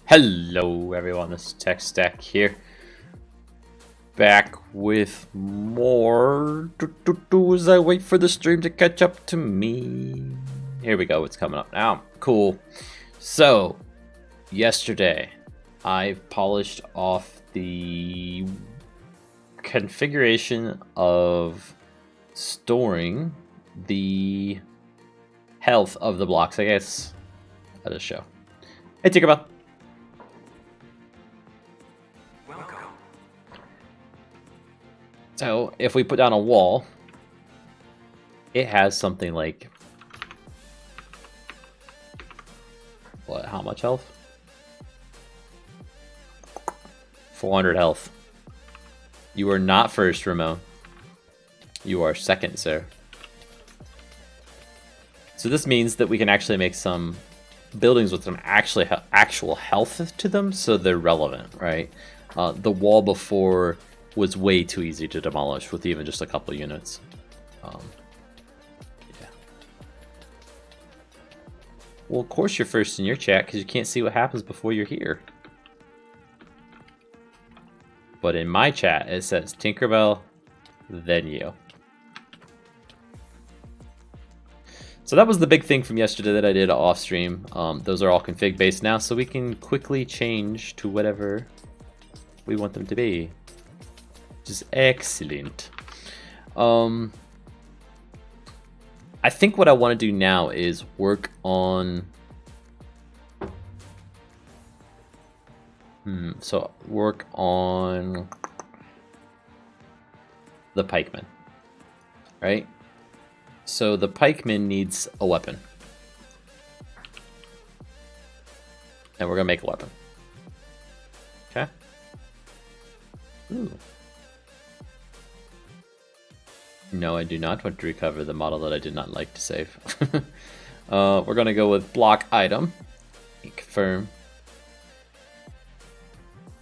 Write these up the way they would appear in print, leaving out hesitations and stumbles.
Hello everyone, this is Tech Stack here. Back with more as I wait for the stream to catch up to me. Here we go, it's coming up now. Cool. So, yesterday I polished off the configuration of storing the health of the blocks, I guess. I'll just show. Hey, Tinkerbell. So if we put down a wall, it has something like, what, how much health? 400 health. You are not first, Ramon. You are second, sir. So this means that we can actually make some buildings with some actual health to them, so they're relevant, right? The wall before was way too easy to demolish with even just a couple units. Yeah. Well, of course you're first in your chat because you can't see what happens before you're here. But in my chat, it says Tinkerbell, then you. So that was the big thing from yesterday that I did off stream. Those are all config based now, so we can quickly change to whatever we want them to be. Which is excellent. I think what I want to do now is work on work on the pikeman, right? So the pikeman needs a weapon, and we're gonna make a weapon. Okay. Ooh. No, I do not want to recover the model that I did not like to save. We're going to go with block item. Confirm.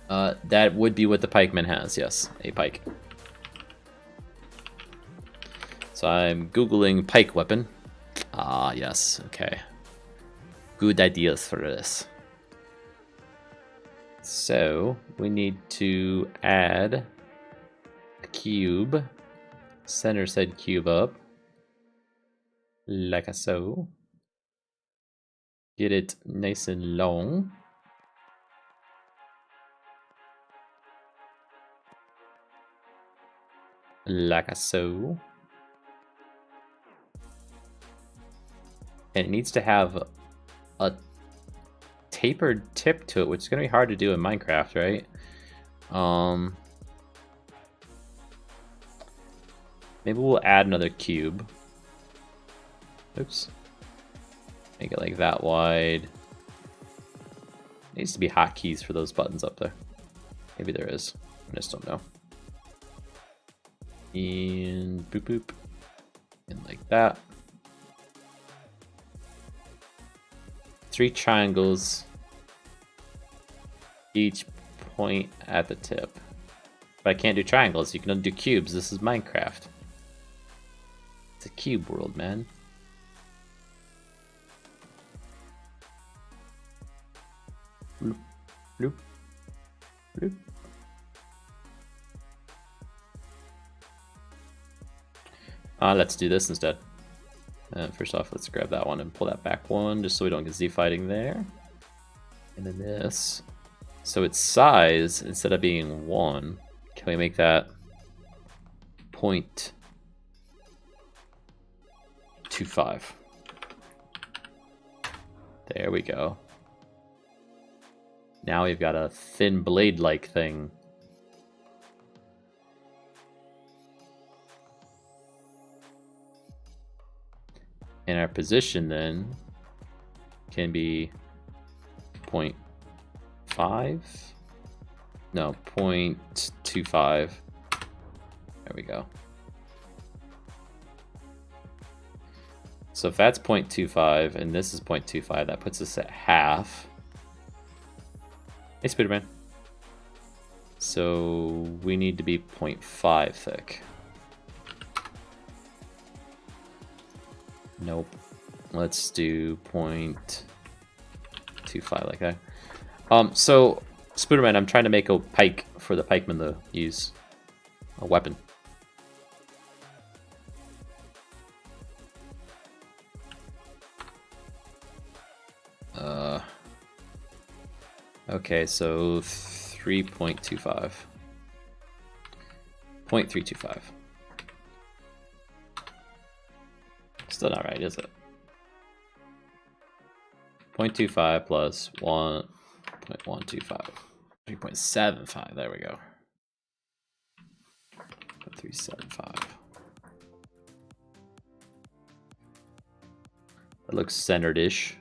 That would be what the pikeman has, yes. A pike. So I'm Googling pike weapon. Ah, yes. Okay. Good ideas for this. So we need to add a cube. Center side cube up, like so. Get it nice and long. Like so. And it needs to have a tapered tip to it, which is going to be hard to do in Minecraft, right? Maybe we'll add another cube. Oops. Make it like that wide. Needs to be hotkeys for those buttons up there. Maybe there is. I just don't know. And boop boop. And like that. 3 triangles. Each point at the tip. But I can't do triangles. You can only do cubes. This is Minecraft. It's a cube world, man. Bloop, bloop, bloop. Let's do this instead. First off, let's grab that one and pull that back one, just so we don't get Z fighting there. And then this. So its size, instead of being 1, can we make that 0.25? There we go. Now we've got a thin blade-like thing. And our position then can be 0.5? No, 0.25. There we go. So if that's 0.25 and this is 0.25, that puts us at half. Hey, Spiderman. So we need to be 0.5 thick. Nope. Let's do 0.25 like that. So Spooderman, I'm trying to make a pike for the pikemen to use. A weapon. Okay, so 3.25. 0.325. Still not right, is it? 0.25 plus 1.125. 3.75, there we go. 375. That looks centered-ish.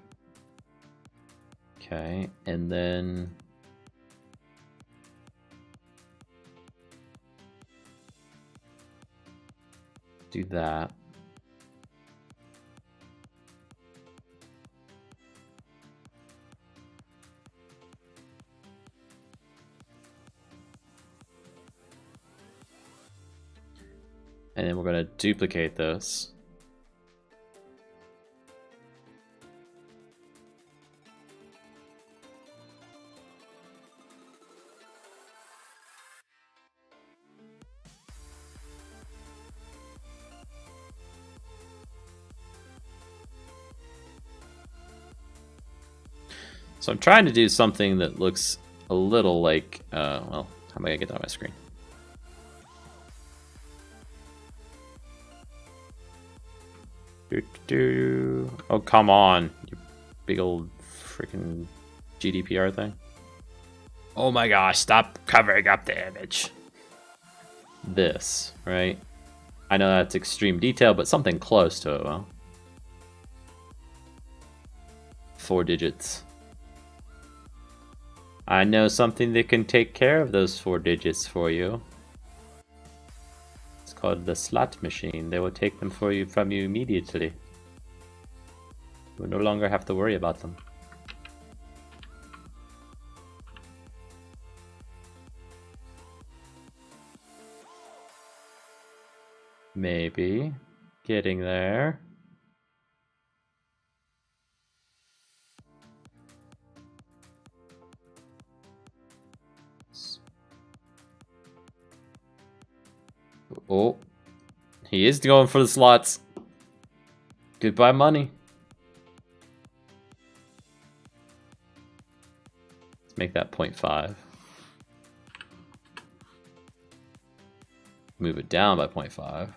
Okay, and then do that. And then we're going to duplicate this. So I'm trying to do something that looks a little like, well, how am I going to get that on my screen? Oh, come on, you big old freaking GDPR thing. Oh my gosh, stop covering up the image. This, right? I know that's extreme detail, but something close to it, well. 4 digits. I know something that can take care of those 4 digits for you. It's called the slot machine. They will take them for you from you immediately. You will no longer have to worry about them. Maybe. Getting there. Oh. He is going for the slots. Goodbye, money. Let's make that 0.5. Move it down by 0.5.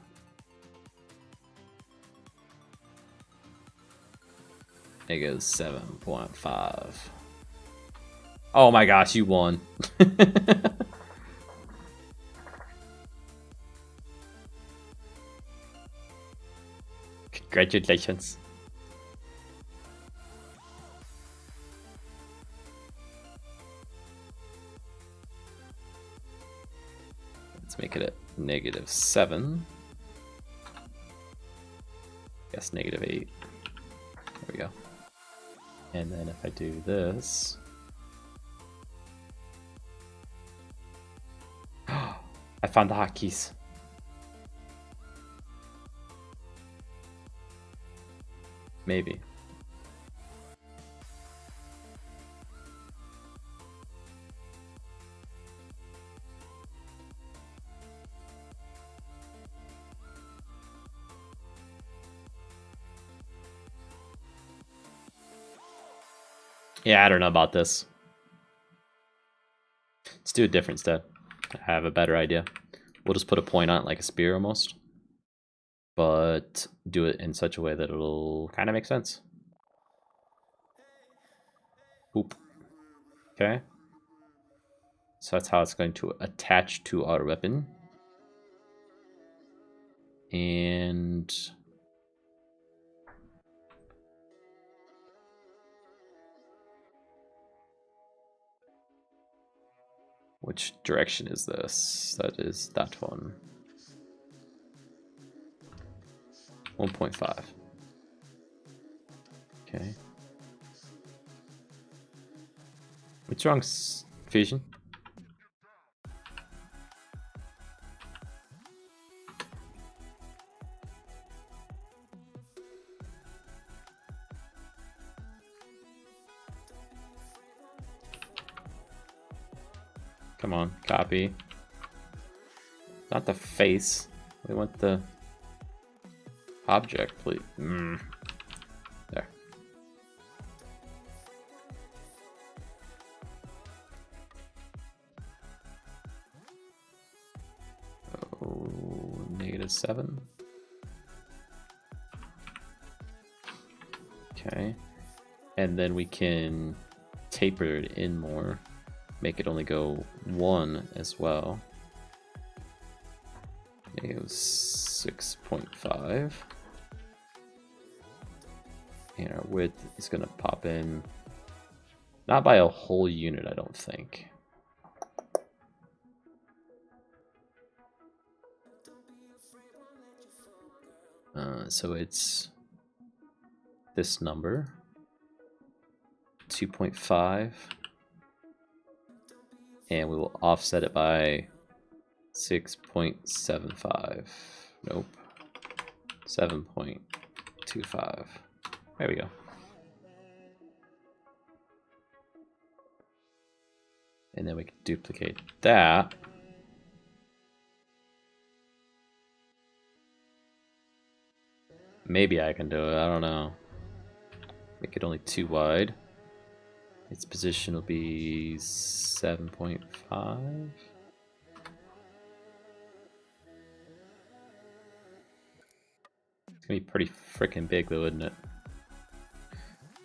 Negative 7.5. Oh my gosh, you won. Congratulations. Let's make it at negative 7. Guess negative 8. There we go. And then if I do this, I found the hotkeys. Maybe. Yeah, I don't know about this. Let's do it different instead. I have a better idea. We'll just put a point on it like a spear almost. But do it in such a way that it'll kind of make sense. Boop. Okay. So that's how it's going to attach to our weapon. And which direction is this? That is that one. 1.5. Okay. What's wrong, Fusion? Come on, copy. Not the face. We want the object, please. There. Oh, -7. Okay. And then we can taper it in more. Make it only go 1 as well. -6.5. And our width is going to pop in, not by a whole unit, I don't think. So it's this number, 2.5, and we will offset it by 6.75. Nope. 7.25. There we go. And then we can duplicate that. Maybe I can do it, I don't know. Make it only 2 wide. Its position will be 7.5. It's gonna be pretty freaking big though, isn't it?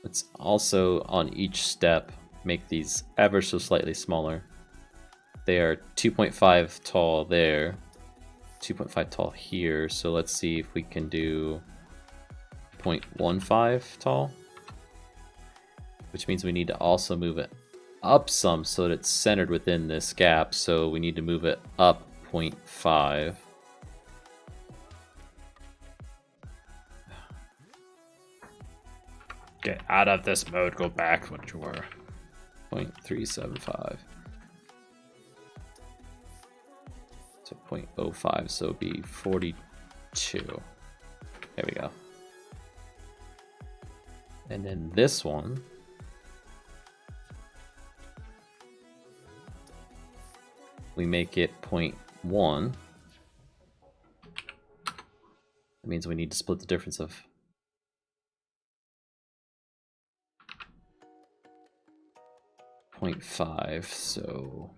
Let's also, on each step, make these ever so slightly smaller. They are 2.5 tall there, 2.5 tall here, so let's see if we can do 0.15 tall, which means we need to also move it up some so that it's centered within this gap, so we need to move it up 0.5. Get out of this mode, go back what you were. 0.375. So 0.05, so it'd be 42. There we go. And then this one, we make it 0.1. That means we need to split the difference of 0.5, so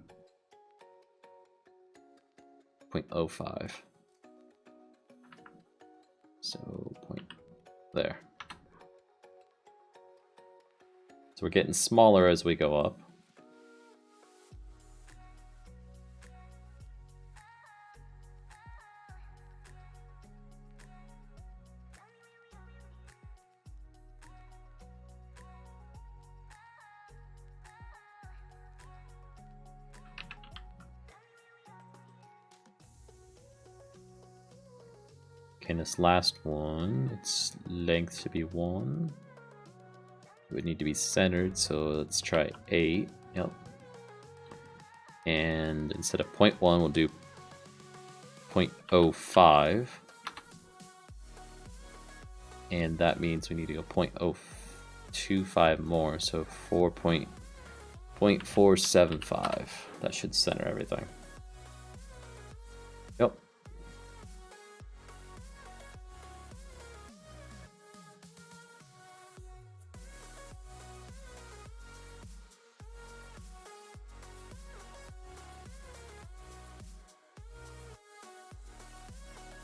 0.05. So there. So we're getting smaller as we go up. Okay, this last one, its length should be 1. It would need to be centered, so let's try 8. Yep. And instead of 0.1, we'll do 0.05. And that means we need to go 0.025 more, so 4.475. That should center everything. Yep.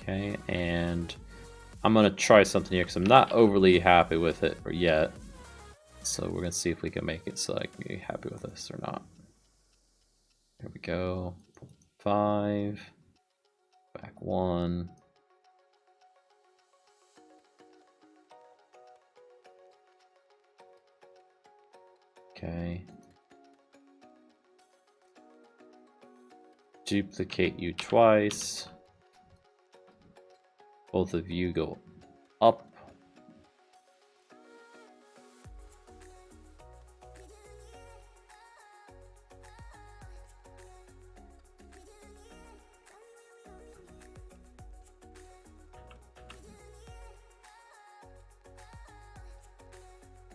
Okay, and I'm gonna try something here because I'm not overly happy with it yet. So we're gonna see if we can make it so I can be happy with this or not. There we go. 5. Back 1. Okay. Duplicate you twice. Both of you go up.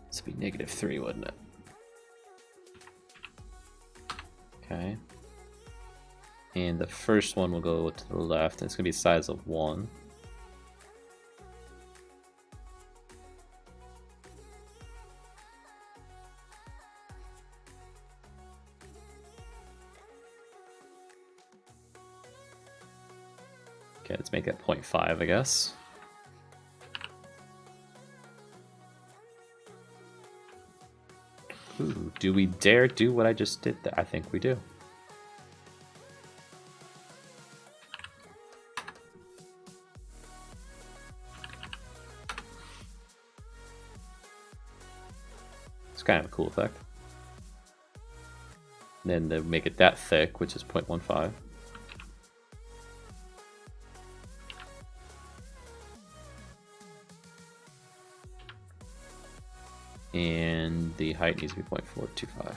This would be -3, wouldn't it? Okay. And the first one will go to the left, and it's going to be size of 1. Okay, let's make that 0.5, I guess. Ooh, do we dare do what I just did? I think we do. It's kind of a cool effect. And then to make it that thick, which is 0.15. And the height needs to be 0.425.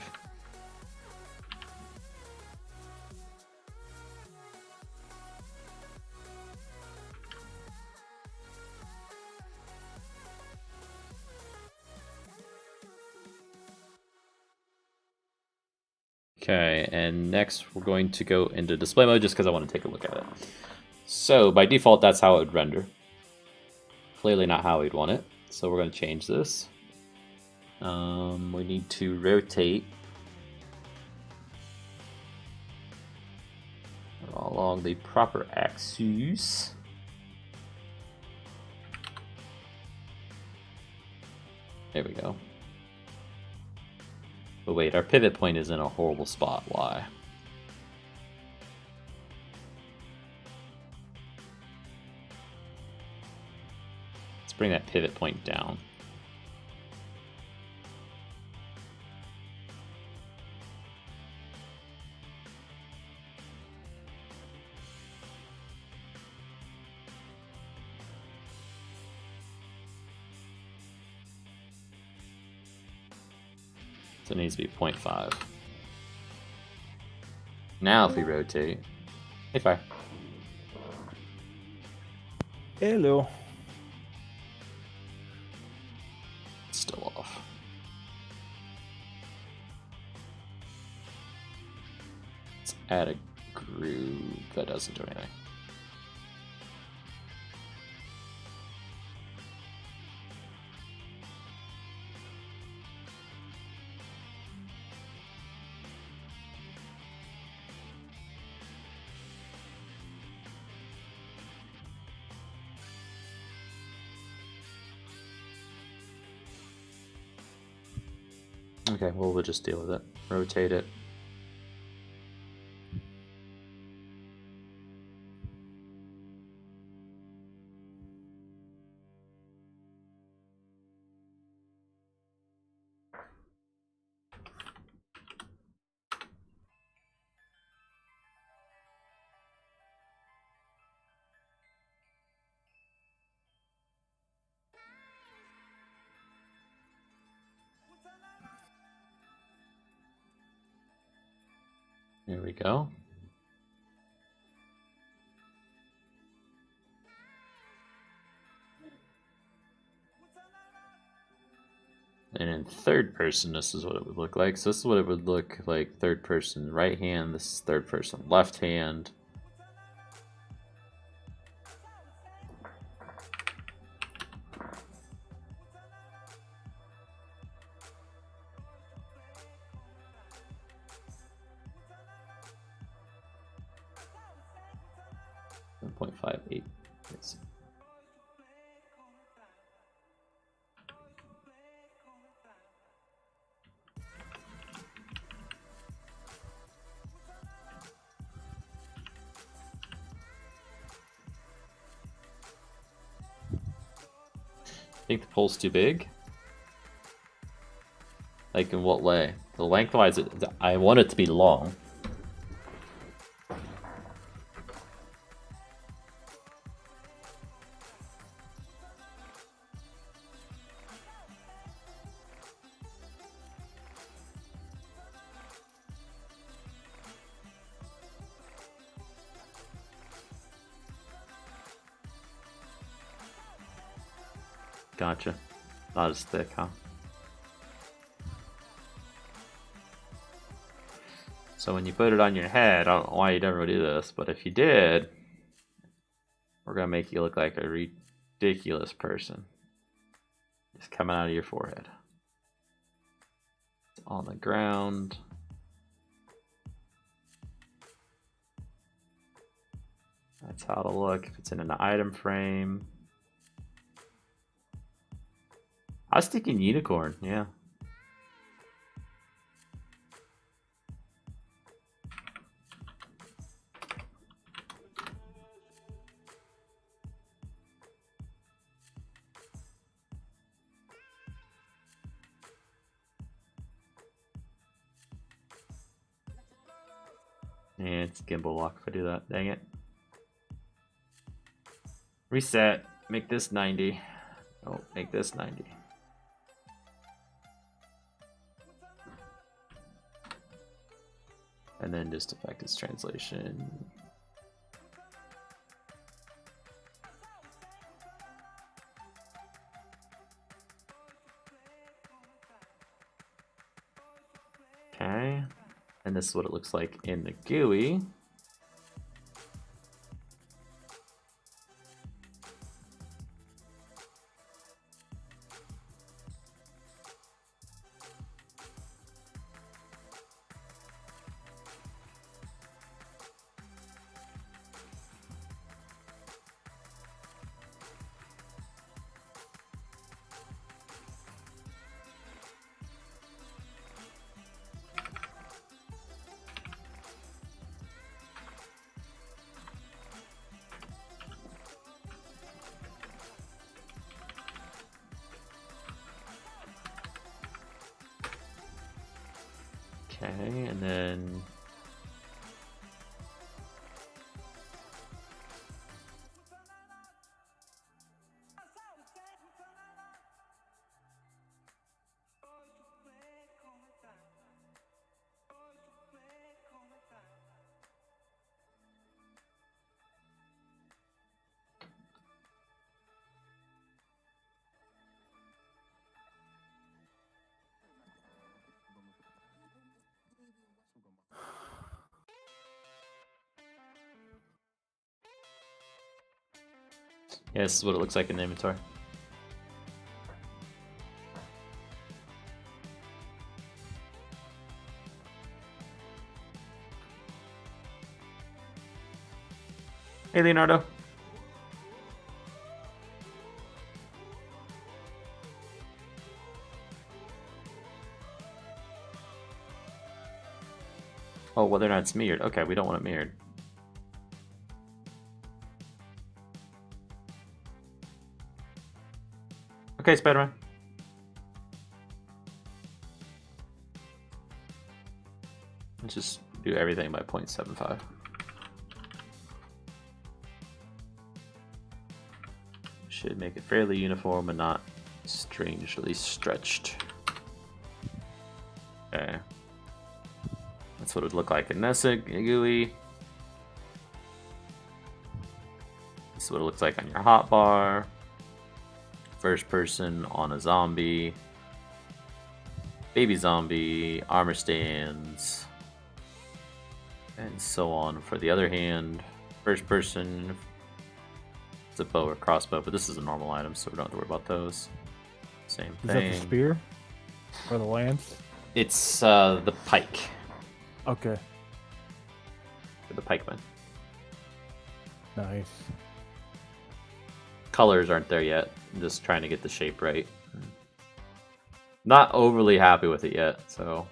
Okay, and next we're going to go into display mode just because I want to take a look at it. So by default, that's how it would render. Clearly not how we'd want it. So we're going to change this. We need to rotate along the proper axis. There we go. But wait, our pivot point is in a horrible spot. Why? Let's bring that pivot point down. So it needs to be 0.5. Now if we rotate... Hey, Fire. Hello. It's still off. Let's add a groove. That doesn't do anything. Okay, well, we'll just deal with it. Rotate it. Here we go. And in third person, this is what it would look like. So this is what it would look like third person right hand. This is third person left hand. .58. Yes. I think the pole's too big. Like in what way? The lengthwise, I want it to be long. Gotcha. Not as thick, huh? So when you put it on your head, I don't know why you'd ever do this, but if you did, we're gonna make you look like a ridiculous person. It's coming out of your forehead. It's on the ground. That's how it'll look if it's in an item frame. I was thinking unicorn, yeah. Yeah, it's gimbal lock if I do that. Dang it. Reset. Make this 90. Oh, make this 90. And then just affect its translation. Okay. And this is what it looks like in the GUI. Okay, and then yeah, this is what it looks like in the inventory. Hey, Leonardo. Oh, whether or not it's mirrored. Okay, we don't want it mirrored. Okay, Spider-Man. Let's just do everything by 0.75. Should make it fairly uniform and not strangely stretched. Okay. That's what it would look like in this GUI. This is what it looks like on your hotbar. First person on a zombie. Baby zombie, armor stands, and so on. For the other hand, first person, it's a bow or crossbow, but this is a normal item, so we don't have to worry about those. Same thing. Is that the spear? Or the lance? It's the pike. Okay. For the pikeman. Nice. Colors aren't there yet. I'm just trying to get the shape right. Not overly happy with it yet, so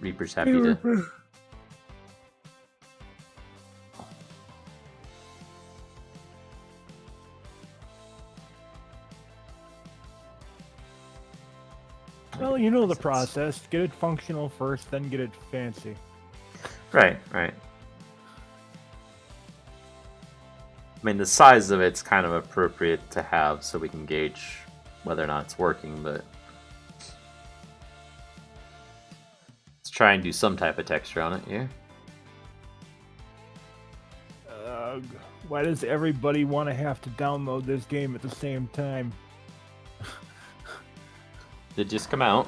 Reaper's happy to. Well, you know the process. Get it functional first, then get it fancy. Right, right. I mean, the size of it's kind of appropriate to have so we can gauge whether or not it's working, but let's try and do some type of texture on it here. Why does everybody want to have to download this game at the same time? Did just come out.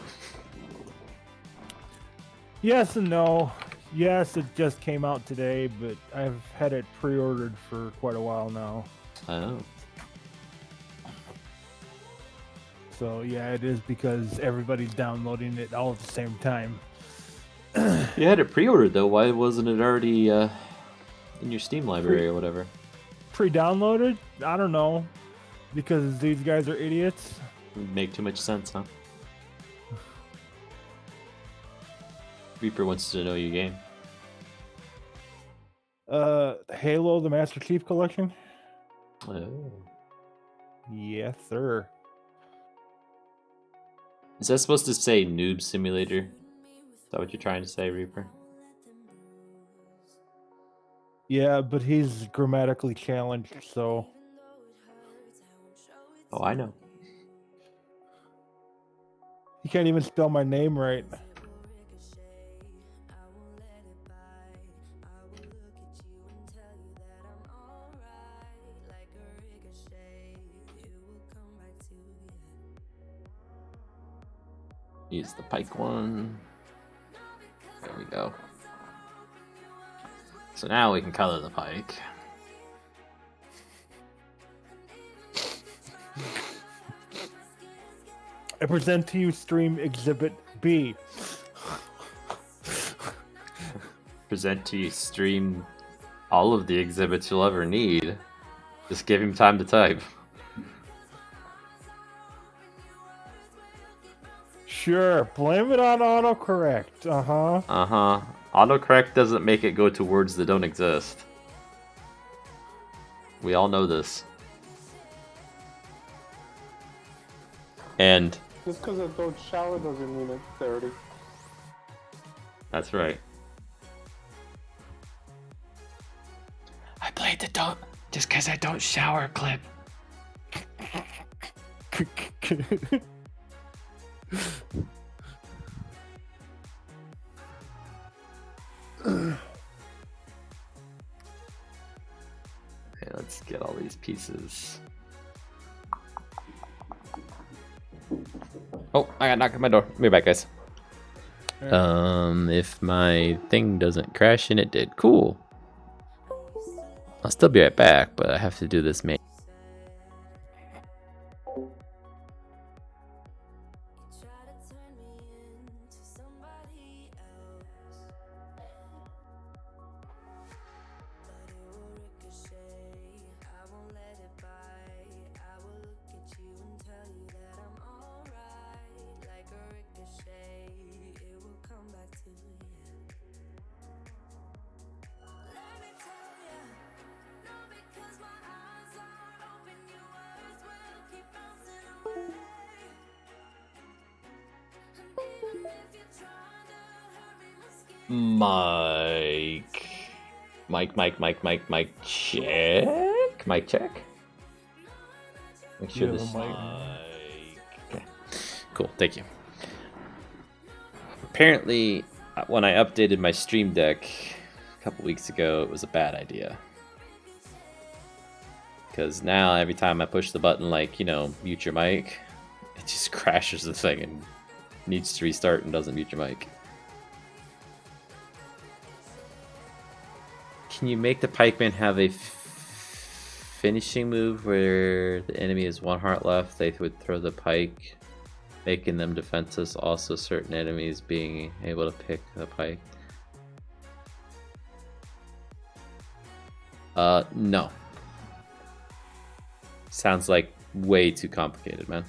Yes and no. Yes, it just came out today, but I've had it pre-ordered for quite a while now. Oh. So yeah, it is because everybody's downloading it all at the same time. You had it pre-ordered though. Why wasn't it already in your Steam library or whatever? Pre-downloaded? I don't know. Because these guys are idiots. Would make too much sense, huh? Reaper wants to know your game. Halo, the Master Chief Collection? Oh. Yes, sir. Is that supposed to say Noob Simulator? Is that what you're trying to say, Reaper? Yeah, but he's grammatically challenged, so... Oh, I know. He can't even spell my name right. Use the pike one. There we go. So now we can color the pike. I present to you Stream Exhibit B. Present to you stream all of the exhibits you'll ever need. Just give him time to type. Sure, blame it on autocorrect. Uh-huh. Uh-huh. Autocorrect doesn't make it go to words that don't exist. We all know this. And Just because I don't shower doesn't mean it's dirty. that's right. I played the don't just because I don't shower clip. Okay, let's get all these pieces. Oh, I got knocked at my door. Be back, guys. If my thing doesn't crash, and it did. Cool. I'll still be right back, but I have to do this main. Mike, check. Mike, check. Make sure this mic. Okay. Cool, thank you. Apparently, when I updated my Stream Deck a couple weeks ago, it was a bad idea. Because now, every time I push the button, like, mute your mic, it just crashes the thing and needs to restart and doesn't mute your mic. Can you make the pikeman have a finishing move where the enemy is 1 heart left? They would throw the pike, making them defenseless. Also, certain enemies being able to pick the pike. No. Sounds like way too complicated, man.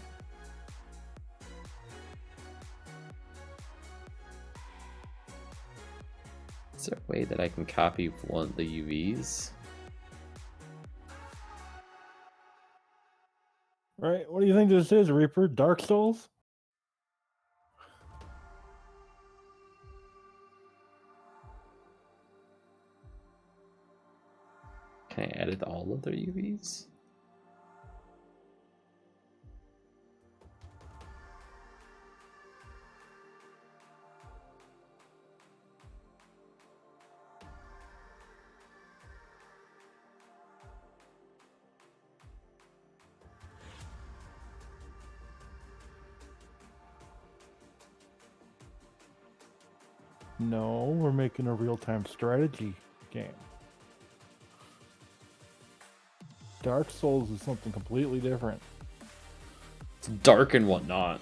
Is there a way that I can copy one of the UVs? Right, what do you think this is, Reaper? Dark Souls? Can I edit all of their UVs? No, we're making a real-time strategy game. Dark Souls is something completely different. It's dark and whatnot.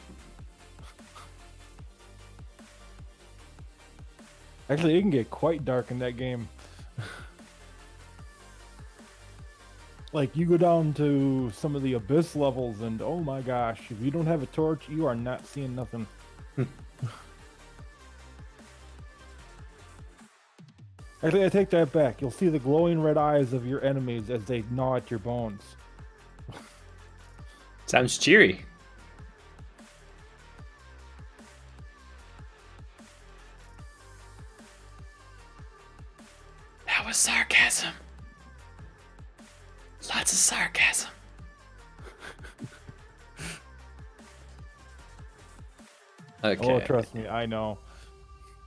Actually, it can get quite dark in that game. Like, you go down to some of the abyss levels, and oh my gosh, if you don't have a torch, you are not seeing nothing. Actually, I take that back. You'll see the glowing red eyes of your enemies as they gnaw at your bones. Sounds cheery. That was sarcasm. Lots of sarcasm. Okay. Oh, trust me, I know.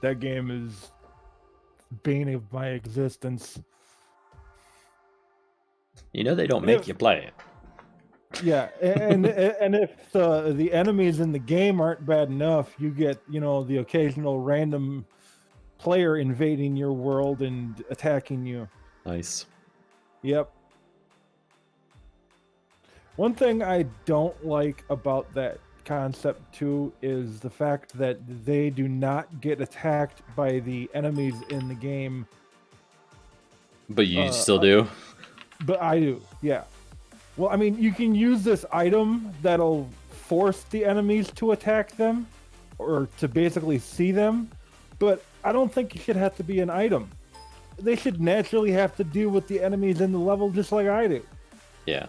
That game is bane of my existence. You know they don't make you play it. Yeah, and if the enemies in the game aren't bad enough, you get, the occasional random player invading your world and attacking you. Nice. Yep. One thing I don't like about that concept too is the fact that they do not get attacked by the enemies in the game. But you still do? But I do, yeah. Well, I mean, you can use this item that'll force the enemies to attack them or to basically see them, but I don't think it should have to be an item. They should naturally have to deal with the enemies in the level just like I do. Yeah.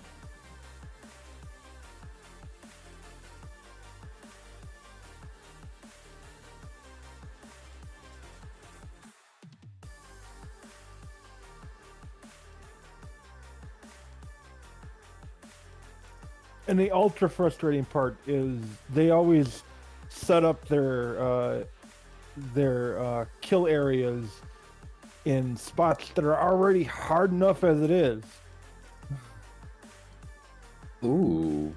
And the ultra frustrating part is they always set up their kill areas in spots that are already hard enough as it is. Ooh.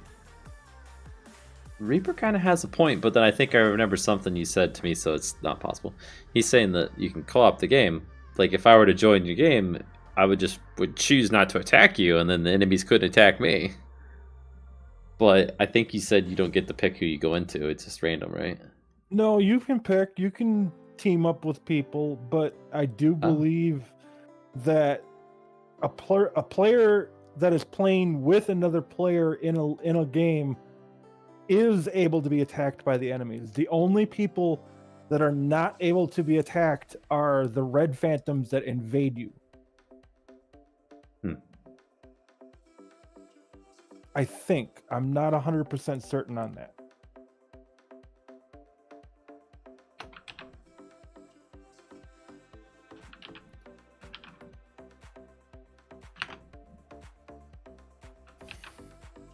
Reaper kind of has a point, but then I think I remember something you said to me, so it's not possible. He's saying that you can co-op the game. Like, if I were to join your game, I would choose not to attack you, and then the enemies couldn't attack me. But I think you said you don't get to pick who you go into. It's just random, right? No, you can pick. You can team up with people, but I do believe that a player that is playing with another player in a game is able to be attacked by the enemies. The only people that are not able to be attacked are the red phantoms that invade you. I think. I'm not 100% certain on that.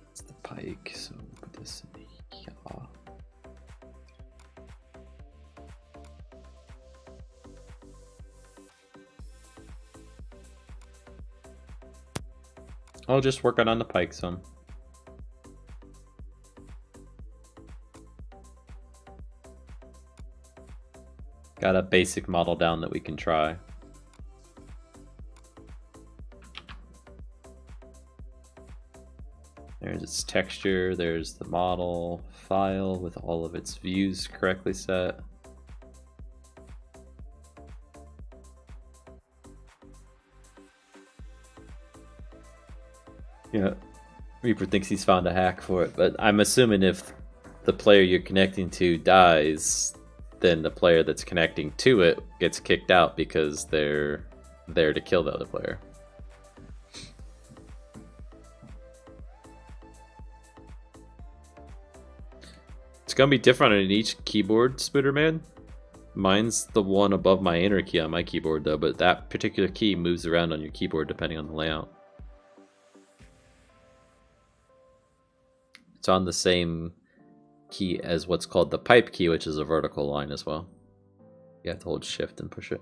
It's the pike, so we'll put this in here. I'll just work on the pike some. Got a basic model down that we can try. There's its texture, there's the model file with all of its views correctly set. Yeah, Reaper thinks he's found a hack for it, but I'm assuming if the player you're connecting to dies, then the player that's connecting to it gets kicked out because they're there to kill the other player. It's gonna be different on each keyboard, Spiderman. Mine's the one above my enter key on my keyboard though, but that particular key moves around on your keyboard depending on the layout. It's on the same key as what's called the pipe key, which is a vertical line as well. You have to hold shift and push it.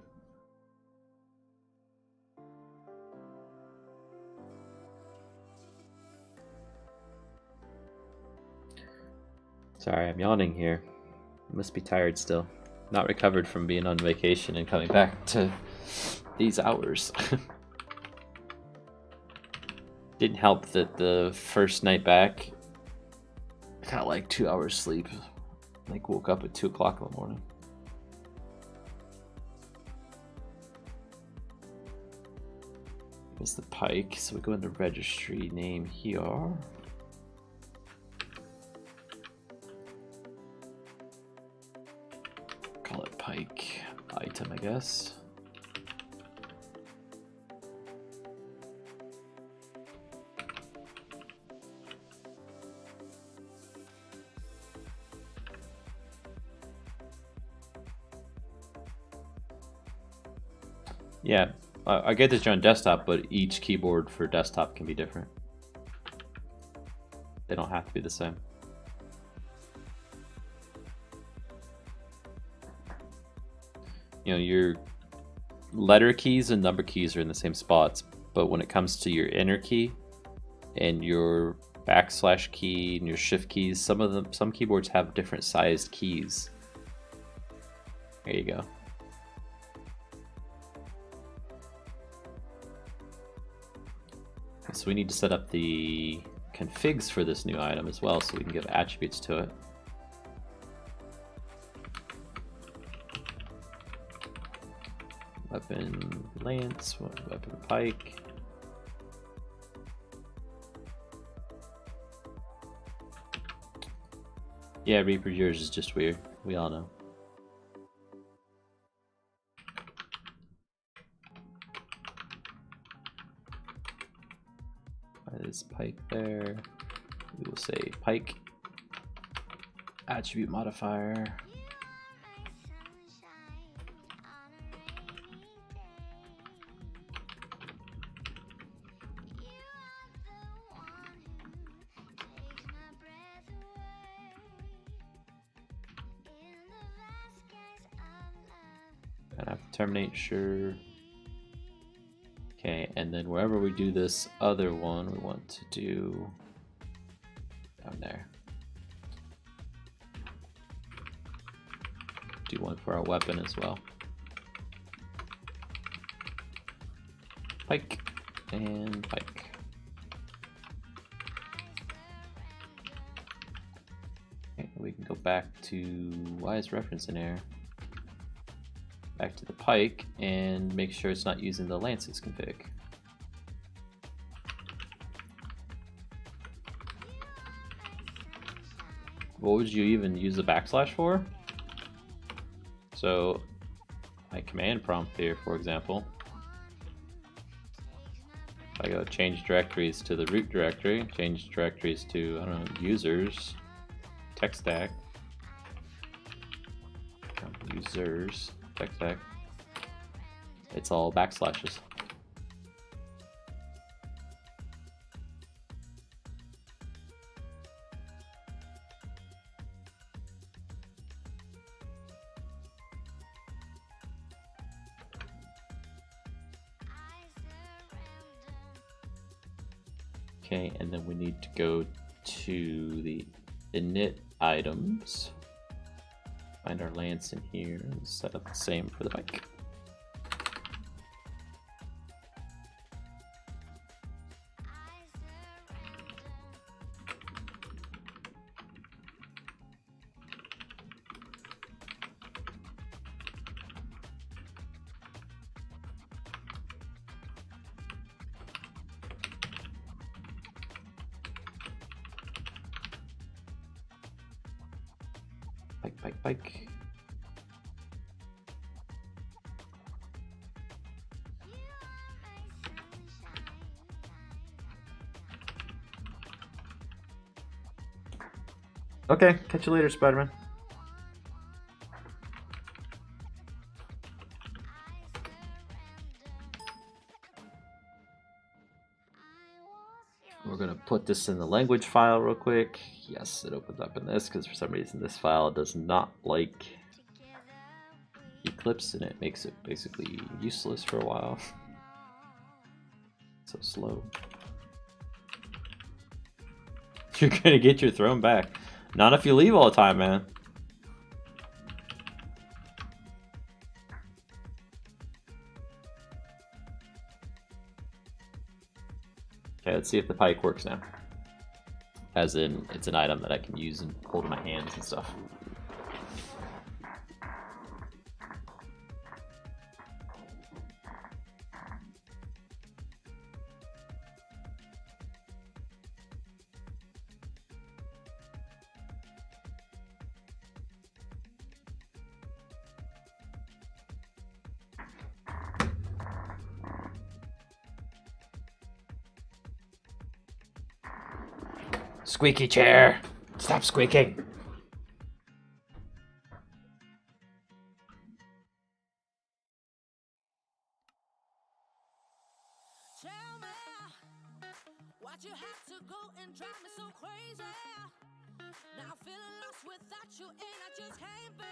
Sorry, I'm yawning here. You must be tired still. Not recovered from being on vacation and coming back to these hours. Didn't help that the first night back, I got like 2 hours sleep. Like woke up at 2 o'clock in the morning. Here's the pike, so we go into registry name here. Call it pike item, I guess. Yeah, I get that you're on desktop, but each keyboard for desktop can be different. They don't have to be the same. You know, your letter keys and number keys are in the same spots, but when it comes to your enter key and your backslash key and your shift keys, some keyboards have different sized keys. There you go. So we need to set up the configs for this new item as well, so we can give attributes to it. Weapon lance, weapon pike. Yeah, Reaper, yours is just weird. We all know. This pike there. We will say pike attribute modifier. Gonna have to terminate, sure. Okay, and then wherever we do this other one, we want to do down there. Do one for our weapon as well. Pike and pike. Okay, we can go back to, why is reference in error? Back to the pike and make sure it's not using the lances config. What would you even use the backslash for? So my command prompt here, for example, if I go change directories to the root directory, change directories to, I don't know, users, tech stack, users, tech stack, it's all backslashes. Okay, and then we need to go to the init items, find our lance in here, and set up the same for the bike. Bike. Okay, catch you later, Spider-Man. We're gonna put this in the language file real quick. Yes, it opens up in this because for some reason this file does not like Eclipse and it makes it basically useless for a while. So slow. You're gonna get your throne back. Not if you leave all the time, man. let's see if the pike works now. As in, it's an item that I can use and hold in my hands and stuff. Squeaky chair! Stop squeaking! Tell me why'd you have to go and drive me so crazy? Now I'm feeling lost without you, and I just can't be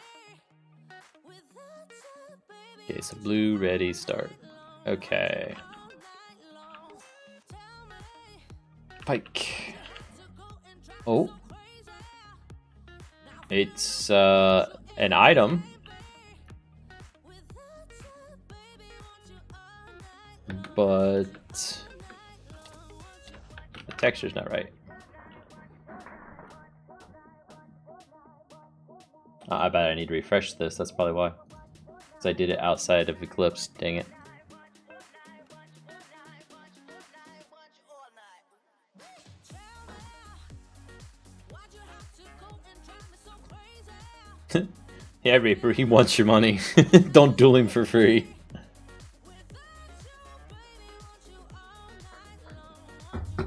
without you, baby. Okay, so blue, ready, start. Okay. Pike. Oh. It's an item. But the texture's not right. I bet I need to refresh this, that's probably why. Because I did it outside of Eclipse, dang it. Yeah, Reaper, he wants your money. Don't duel him for free.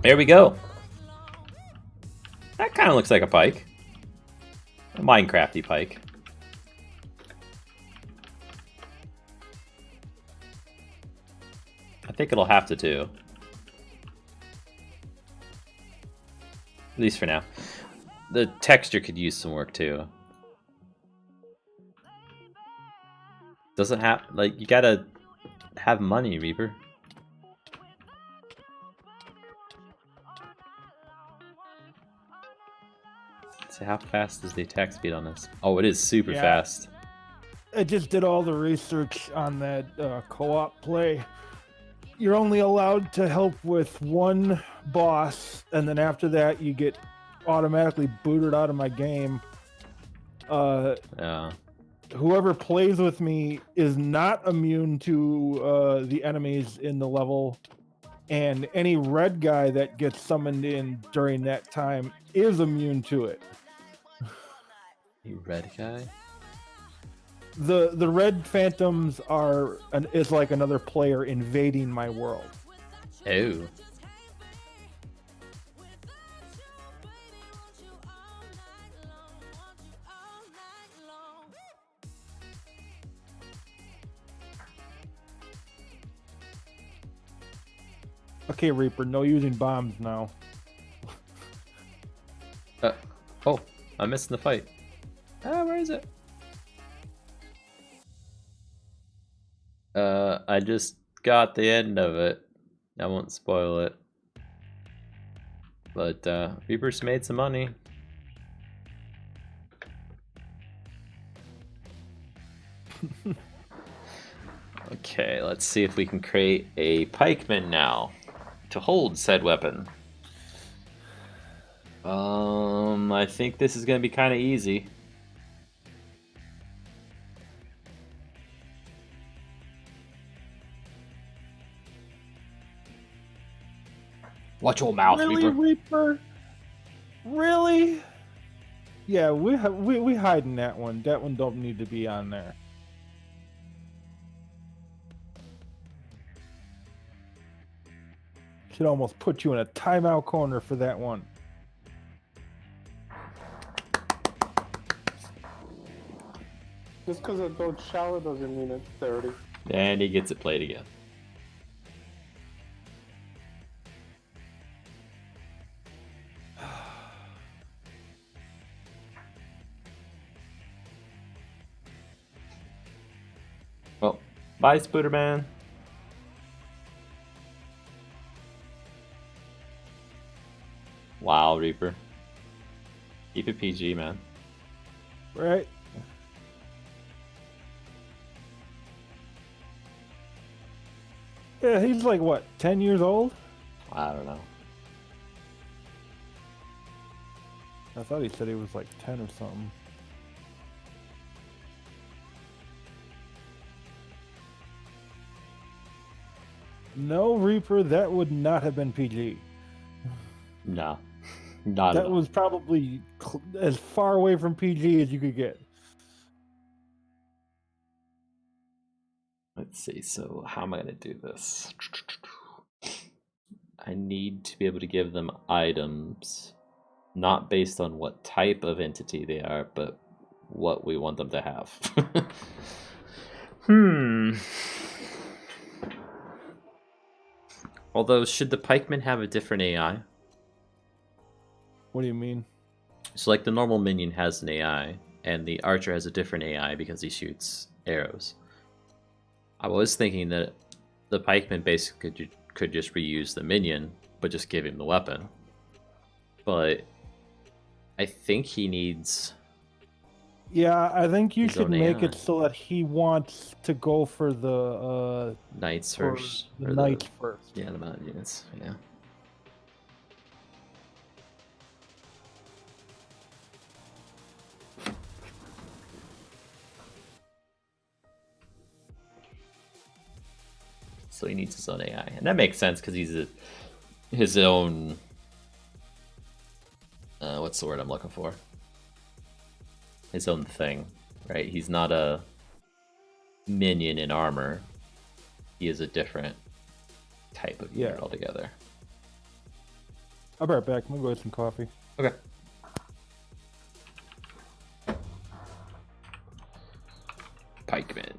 There we go. That kind of looks like a pike. A Minecrafty pike. I think it'll have to too. At least for now. The texture could use some work too. Doesn't have, like, you gotta have money, Reaper. Let's see, how fast is the attack speed on this? Oh, it is super fast. I just did all the research on that co-op play. You're only allowed to help with one boss, and then after that you get automatically booted out of my game. Yeah. Whoever plays with me is not immune to the enemies in the level, and any red guy that gets summoned in during that time is immune to it. You red guy? The red phantoms is like another player invading my world. Oh. Okay, Reaper, no using bombs now. Oh, I'm missing the fight. Ah, where is it? I just got the end of it. I won't spoil it. But, Reaper's made some money. Okay, let's see if we can create a pikeman now to hold said weapon. I think this is gonna be kind of easy. Watch your mouth, Really, Reaper? Really? Yeah, we hiding that one. That one don't need to be on there. Should almost put you in a timeout corner for that one. Just because I don't shower doesn't mean it's dirty. And he gets it played again. Well, bye, Spooderman. Wow, Reaper. Keep it PG, man. Right? Yeah, he's like, what, 10 years old? I don't know. I thought he said he was like 10 or something. No, Reaper, that would not have been PG. No, not at That all. was probably as far away from PG as you could get. Let's see, so how am I going to do this? I need to be able to give them items, not based on what type of entity they are, but what we want them to have. Although, should the pikemen have a different AI? What do you mean? So, like, the normal minion has an AI, and the archer has a different AI because he shoots arrows. I was thinking that the pikeman basically could just reuse the minion, but just give him the weapon. But I think he needs... Yeah, I think you his should own make AI. it so that he wants to go for the Knights for first. the or knights first. Yeah, the mounted units. Yeah. So he needs his own AI, and that makes sense because he's his own. What's the word I'm looking for? His own thing, right? He's not a minion in armor. He is a different type of unit altogether. I'll be right back. I'm gonna go get some coffee. Okay. Pikeman.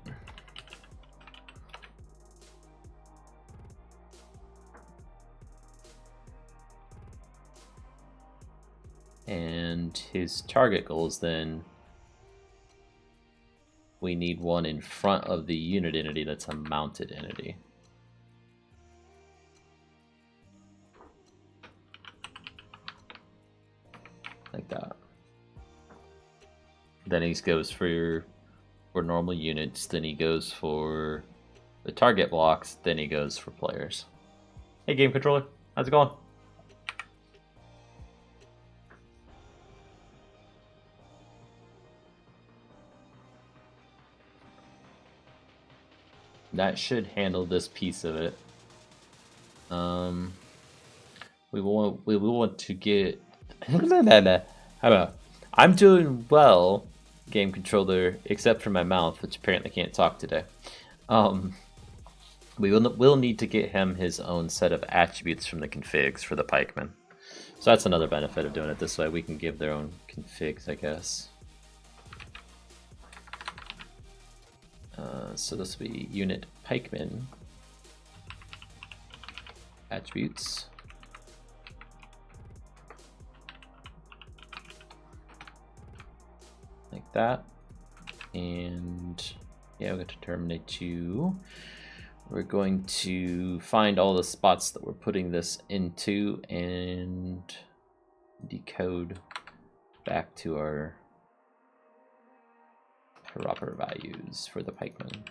And his target goals then, we need one in front of the unit entity that's a mounted entity. Like that. Then he goes for normal units, then he goes for the target blocks, then he goes for players. Hey game controller, how's it going? That should handle this piece of it. We will want to get how about I'm doing well, game controller, except for my mouth, which apparently can't talk today. We'll need to get him his own set of attributes from the configs for the pikemen. So that's another benefit of doing it this way. We can give their own configs, I guess. So this will be unit pikemen attributes. Like that. And yeah, we're going to terminate 2. We're going to find all the spots that we're putting this into and decode back to our proper values for the pikemen.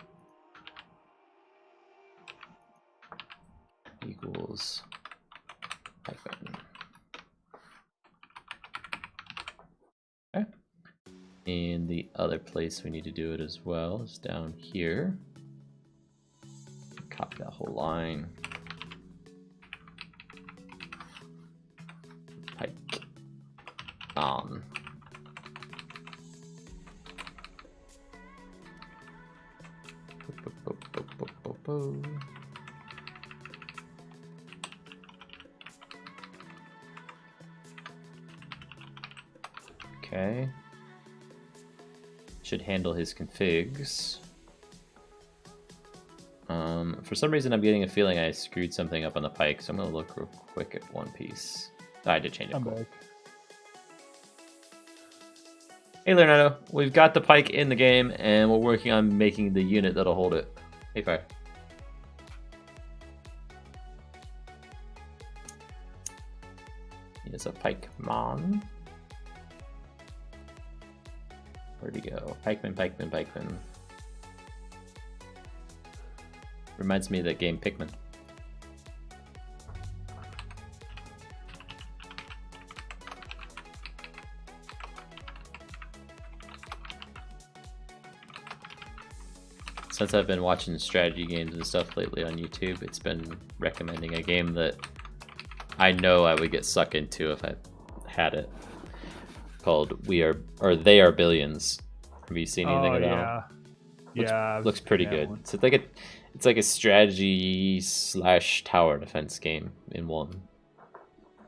Equals pikemen. Okay. And the other place we need to do it as well is down here. Copy that whole line. Pike on. Okay. Should handle his configs. For some reason, I'm getting a feeling I screwed something up on the pike, so I'm gonna look real quick at one piece. I did change it. I'm back. Hey Leonardo, we've got the pike in the game, and we're working on making the unit that'll hold it. Hey Fire. He is a pikeman. Where'd he go? Pikeman, pikeman, pikeman. Reminds me of that game Pikmin. since I've been watching strategy games and stuff lately on YouTube, it's been recommending a game that I know I would get sucked into if I had it. Called They Are Billions. Have you seen anything of that? Yeah. Looks pretty good. So it's like a strategy / tower defense game in one,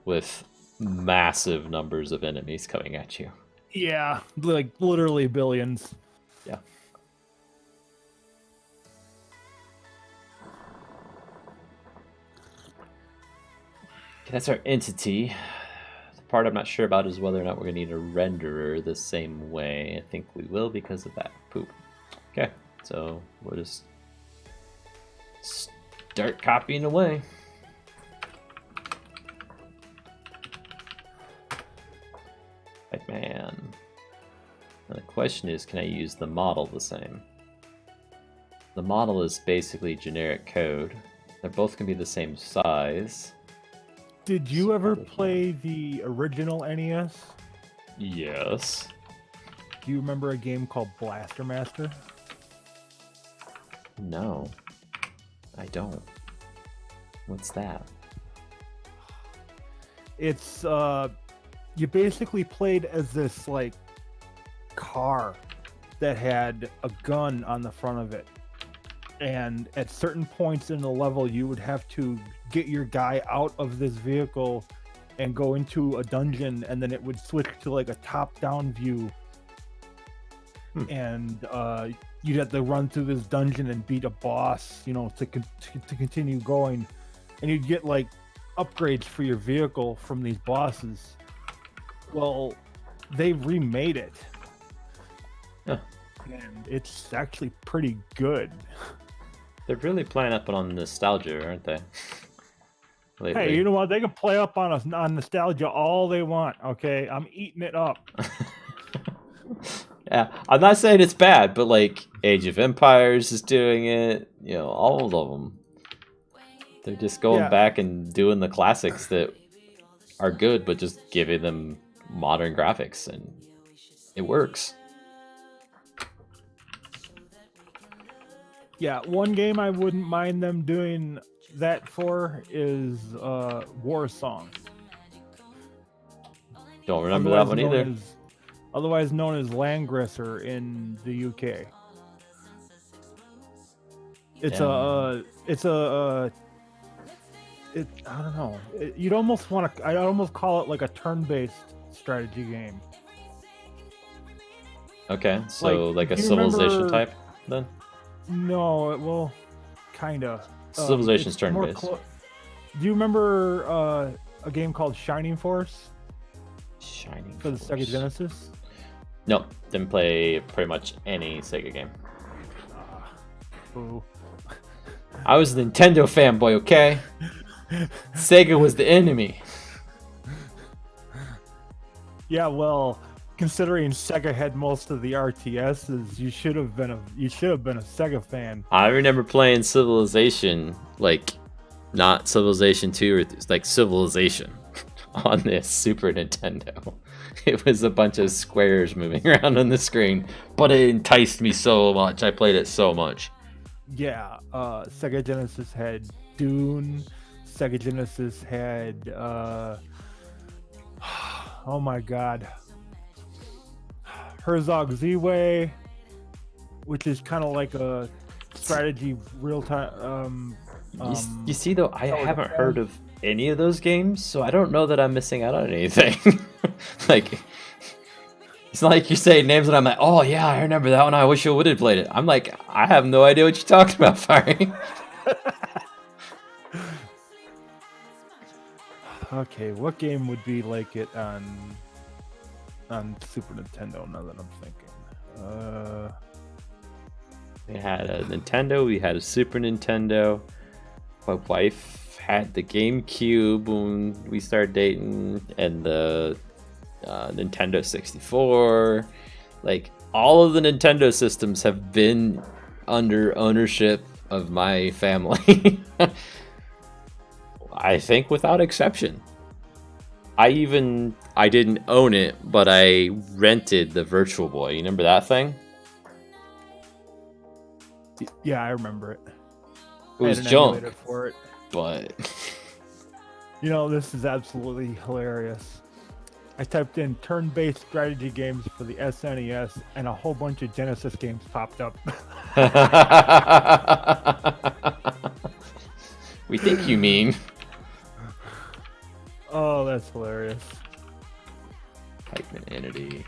with massive numbers of enemies coming at you. Yeah, like literally billions. Yeah. Okay, that's our entity. The part I'm not sure about is whether or not we're going to need a renderer the same way. I think we will because of that poop. Okay, so we'll just start copying away. Like, man. Now the question is, can I use the model the same? The model is basically generic code. They're both going to be the same size. Did you ever play the original NES? Yes. Do you remember a game called Blaster Master? No. I don't. What's that? It's you basically played as this like car that had a gun on the front of it, and at certain points in the level you would have to get your guy out of this vehicle and go into a dungeon, and then it would switch to like a top-down view. And you'd have to run through this dungeon and beat a boss, you know, to continue going, and you'd get like upgrades for your vehicle from these bosses. Well, they remade it, and it's actually pretty good. They're really playing up on nostalgia, aren't they? Lately. Hey, you know what? They can play up on us on nostalgia all they want. Okay, I'm eating it up. Yeah, I'm not saying it's bad, but like Age of Empires is doing it. You know, all of them. They're just going back and doing the classics that are good, but just giving them modern graphics, and it works. Yeah, one game I wouldn't mind them doing that for is War Song. Don't remember that one either. Otherwise known as Langrisser in the UK. It's I don't know. You'd almost want to. I'd almost call it like a turn-based strategy game. Okay, so like a Civilization type then? No, well, kinda. Civilization's turn-based. Do you remember a game called Shining Force? Shining for the Force. Sega Genesis? No, didn't play pretty much any Sega game. Ooh. I was a Nintendo fanboy, okay? Sega was the enemy. Yeah, well, considering Sega had most of the RTSs, you should have been a Sega fan. I remember playing Civilization, like not Civilization 2 or like Civilization on this Super Nintendo. It was a bunch of squares moving around on the screen, but it enticed me so much. I played it so much. Yeah, Sega Genesis had Dune. Sega Genesis had oh my god, Herzog Z-Way, which is kind of like a strategy real-time. You see, though, I haven't heard of any of those games, so I don't know that I'm missing out on anything. Like, it's not like you say names and I'm like, oh yeah, I remember that one. I wish I would have played it. I'm like, I have no idea what you're talking about, Fiery. Okay, what game would be like it on Super Nintendo? Now that I'm thinking, we had a Nintendo, we had a Super Nintendo. My wife had the GameCube when we started dating, and the Nintendo 64. Like, all of the Nintendo systems have been under ownership of my family. I think without exception. I didn't own it, but I rented the Virtual Boy. You remember that thing? Yeah, I remember it. It was I had an junk, emulator for it. but You know, this is absolutely hilarious. I typed in turn-based strategy games for the SNES, and a whole bunch of Genesis games popped up. we think you mean. Oh, that's hilarious. Pikeman entity.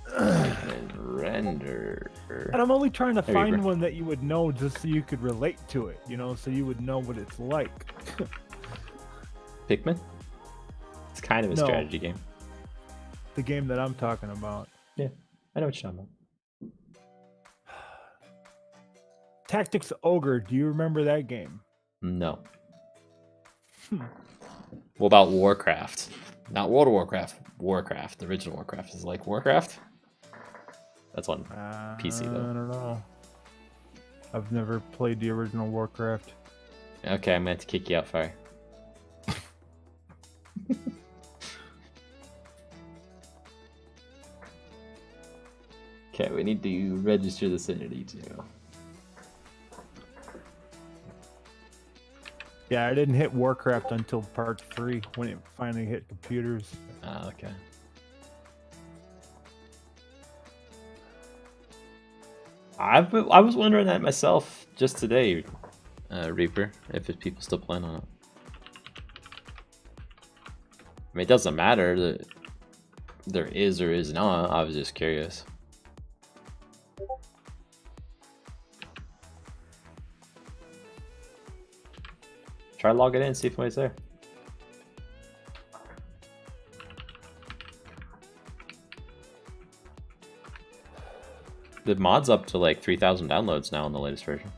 Pikeman render. And I'm only trying to There you find go. one that you would know just so you could relate to it, you know, so you would know what it's like. Pikmin? It's kind of a No. strategy game. The game that I'm talking about. Yeah, I know what you're talking about. Tactics Ogre, do you remember that game? No. What about Warcraft? Not World of Warcraft. Warcraft. The original Warcraft is like Warcraft. That's on PC I though. don't know. I've never played the original Warcraft. Okay, I meant to kick you out, Fire. Okay, we need to register this entity too. Yeah, I didn't hit Warcraft until part 3 when it finally hit computers. Ah, okay. I was wondering that myself just today, Reaper, if people still playing on it. I mean, it doesn't matter that there is or is not. I was just curious. Try logging in, see if anybody's there. The mod's up to like 3,000 downloads now in the latest version.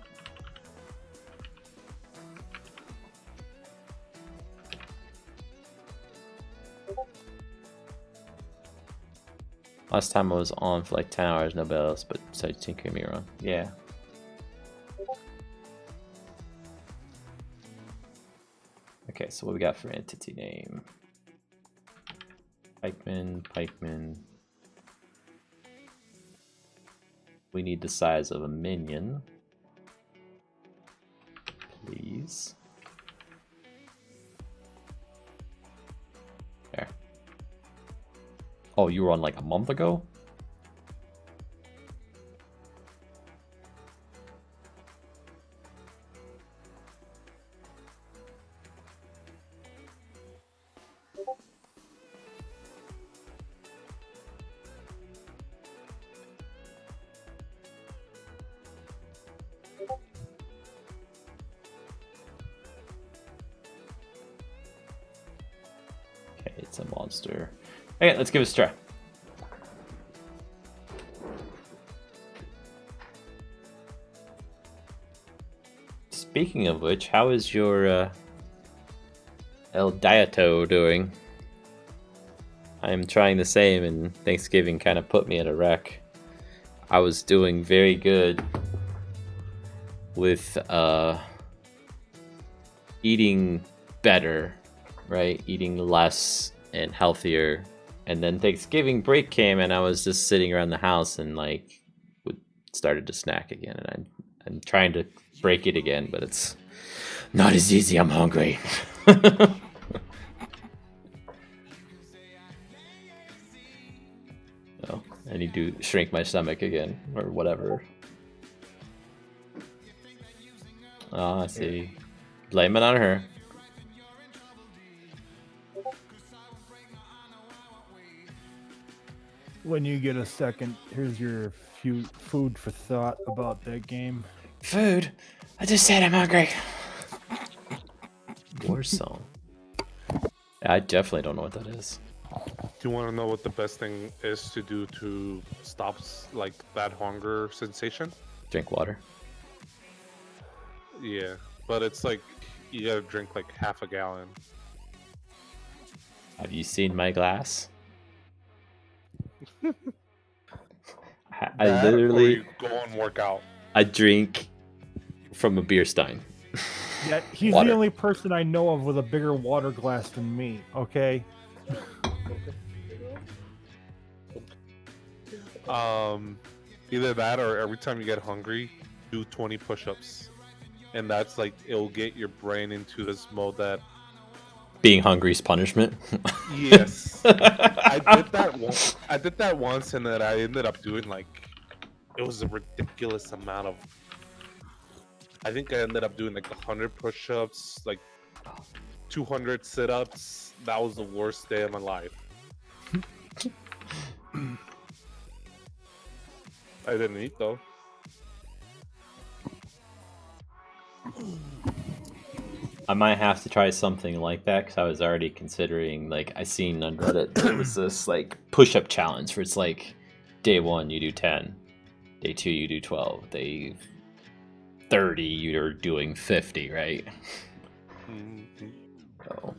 Last time I was on for like 10 hours, nobody else but besides tinkering me around. Yeah. Okay, so what we got for entity name? Pikeman. We need the size of a minion. Please. There. Oh, you were on like a month ago? Okay, it's a monster. Okay, let's give it a try. Speaking of which, how is your El Diato doing? I'm trying the same, and Thanksgiving kind of put me at a wreck. I was doing very good with eating better, right? Eating less and healthier. And then Thanksgiving break came, and I was just sitting around the house and like started to snack again. And I'm trying to break it again, but it's not as easy. I'm hungry. Oh, I need to shrink my stomach again, or whatever. Oh, I see. Blame it on her. When you get a second, here's your food for thought about that game. Food? I just said I'm hungry. War song. I definitely don't know what that is. Do you want to know what the best thing is to do to stop like that hunger sensation? Drink water. Yeah, but it's like you gotta drink like half a gallon. Have you seen my glass? I That, or literally you go and work out. I drink from a beer stein. Yeah, he's Water. the only person I know of with a bigger water glass than me, okay? Either that or every time you get hungry, do 20 push-ups, and that's like it'll get your brain into this mode that Being hungry is punishment. yes. I did that once, and then I ended up doing like it was a ridiculous amount of. I think I ended up doing like 100 push-ups, like 200 sit-ups. That was the worst day of my life. I didn't eat though. I might have to try something like that because I was already considering, like, I seen on Reddit there was this like push-up challenge where it's like day 1 you do 10, day 2 you do 12, day 30 you're doing 50, right? Mm-hmm. So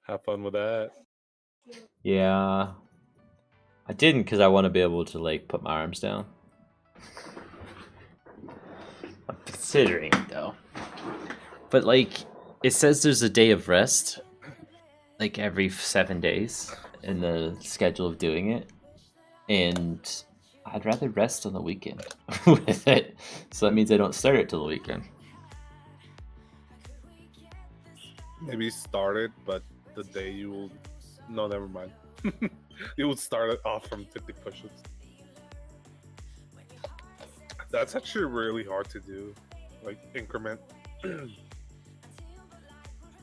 Have fun with that. yeah, I didn't because I want to be able to like put my arms down. I'm considering it though. But like, it says there's a day of rest, like every 7 days in the schedule of doing it, and I'd rather rest on the weekend with it. So that means I don't start it till the weekend. Maybe start it, but the day you will. No, never mind. You will start it off from 50 push-ups. That's actually really hard to do. Like increment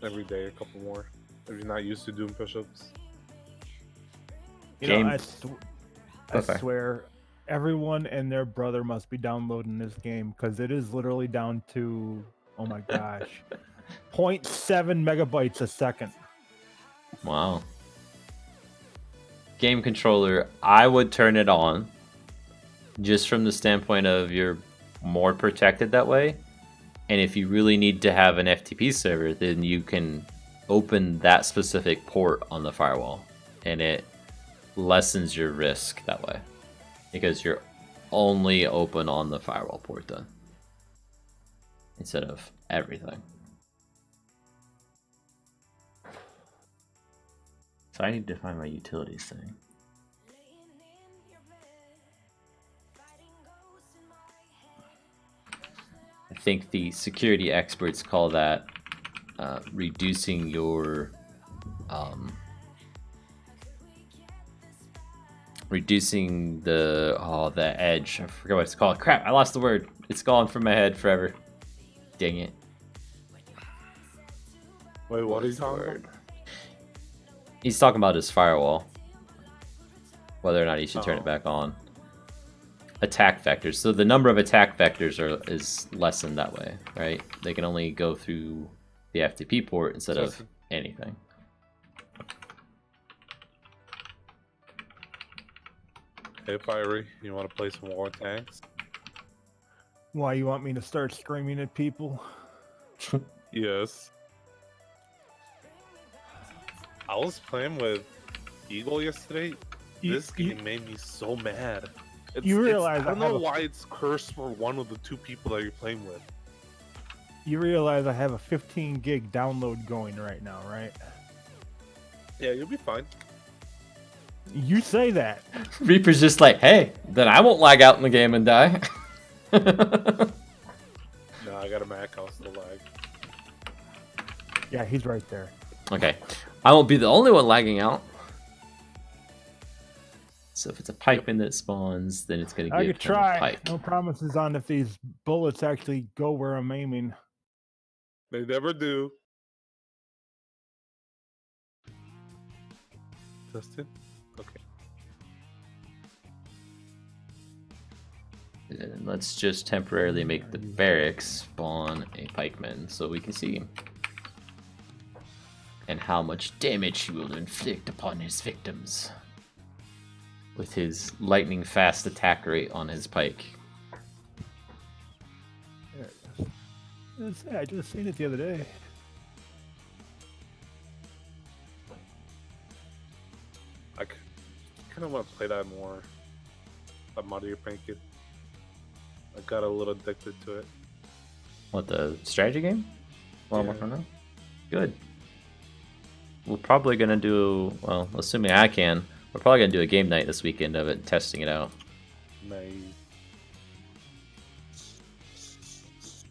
every day, a couple more. If you're not used to doing push-ups. You know, Game- I Okay. swear, everyone and their brother must be downloading this game because it is literally down to, oh my gosh, 0.7 megabytes a second. Wow. Game controller, I would turn it on just from the standpoint of you're more protected that way. And if you really need to have an FTP server, then you can open that specific port on the firewall, and it lessens your risk that way because you're only open on the firewall port then instead of everything. So I need to find my utilities thing. I think the security experts call that reducing your reducing the edge. I forget what it's called. Crap, I lost the word. It's gone from my head forever. Dang it. Wait, what are you What's the talking word? about? He's talking about his firewall. Whether or not he should turn it back on. Attack vectors. So the number of attack vectors is lessened that way, right? They can only go through the FTP port instead of Justin. anything. Hey, Fiery, you want to play some War Tanks? Why you want me to start screaming at people? Yes. I was playing with Eagle yesterday. This game made me so mad. You realize I don't I have know a- why it's cursed for one of the two people that you're playing with. You realize I have a 15 gig download going right now, right? Yeah, you'll be fine. You say that. Reaper's just like, hey, then I won't lag out in the game and die. No, I got a Mac, I'll still lag. Yeah, he's right there. Okay, I won't be the only one lagging out. So if it's a pikeman that spawns, then it's gonna I give could him a try. pike. No promises on if these bullets actually go where I'm aiming. They never do. Justin? Okay. And let's just temporarily make the barracks spawn a pikeman so we can see him. And how much damage he will inflict upon his victims. With his lightning fast attack rate on his pike. There it is. I just seen it the other day. I kind of want to play that more. That Mario Paint Kid. I got a little addicted to it. What, the strategy game? Well, Yeah. I don't know. Good. We're probably gonna do, well, assuming I can, we're probably gonna do a game night this weekend of it, testing it out. Nice.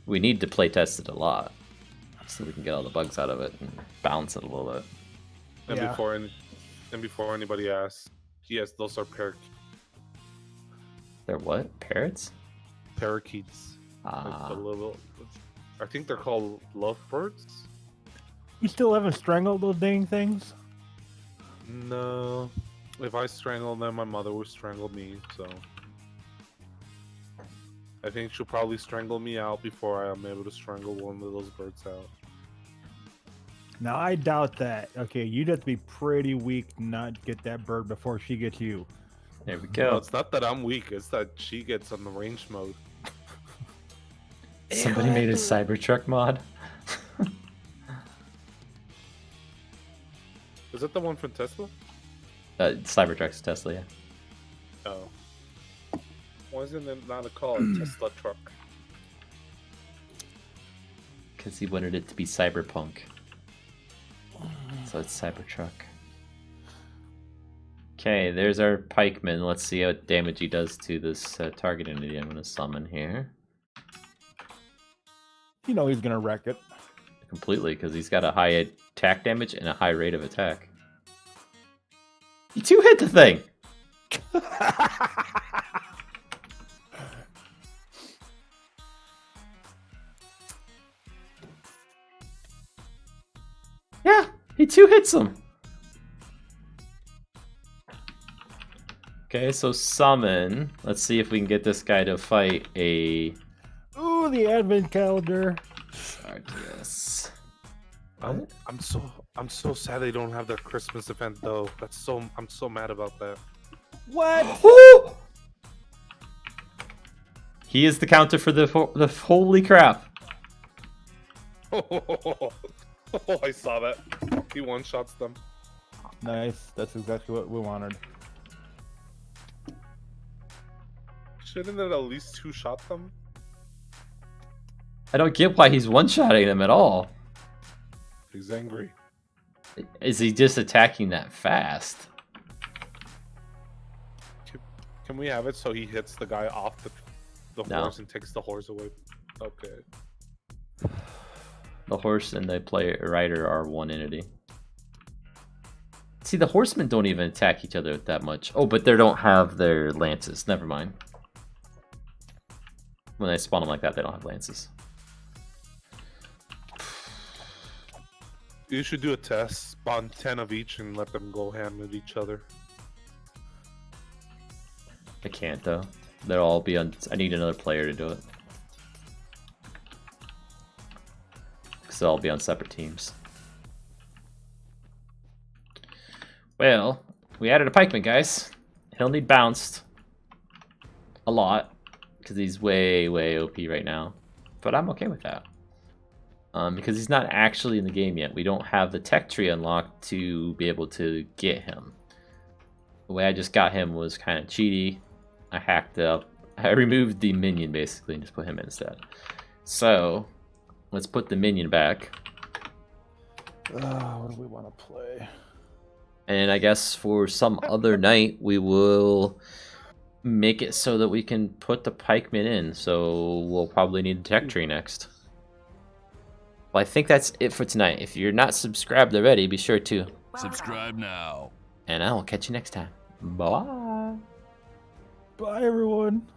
We need to play test it a lot so we can get all the bugs out of it and balance it a little bit. And Yeah. before anybody asks, yes, those are They're what? Parrots? parakeets. Like Ah, the little, I think they're called lovebirds. You still haven't strangled those dang things? No, if I strangle them, my mother would strangle me. So I think she'll probably strangle me out before I am able to strangle one of those birds out. Now I doubt that. Okay, you'd have to be pretty weak to not get that bird before she gets you. there we No, go. it's not that I'm weak; it's that she gets on the range mode. Somebody made a Cybertruck mod. Is that the one from Tesla? Cybertruck's Tesla, yeah. Oh. Why isn't it not called a Tesla truck? Because he wanted it to be cyberpunk. So it's Cybertruck. Okay, there's our pikeman. Let's see what damage he does to this target entity I'm going to summon here. You know he's gonna wreck it. Completely, because he's got a high attack damage and a high rate of attack. He two-hit the thing! Yeah, he two-hits him! Okay, so summon. Let's see if we can get this guy to fight a Ooh, the advent calendar. RTS. I'm so sad they don't have their Christmas event though. I'm so mad about that. What? Woo! He is the counter for the holy crap. Oh, I saw that. He one-shots them. Nice. That's exactly what we wanted. Shouldn't it at least two-shot them? I don't get why he's one-shotting them at all. He's angry. Is he just attacking that fast? Can we have it so he hits the guy off the No. horse and takes the horse away? Okay. The horse and the rider are one entity. See, the horsemen don't even attack each other that much. Oh, but they don't have their lances. Never mind. When they spawn them like that, they don't have lances. You should do a test, spawn 10 of each and let them go ham with each other. I can't, though. They'll all be on... I need another player to do it. Because they'll all be on separate teams. Well, we added a pikeman, guys. He'll need bounced. A lot. Because he's way, way OP right now. But I'm okay with that. Because he's not actually in the game yet. We don't have the tech tree unlocked to be able to get him. The way I just got him was kind of cheaty. I hacked up. I removed the minion basically and just put him instead. So let's put the minion back. What do we want to play? And I guess for some other night we will make it so that we can put the pikeman in. So we'll probably need the tech tree next. Well, I think that's it for tonight. If you're not subscribed already, be sure to Subscribe now. and I will catch you next time. Bye. Bye, everyone.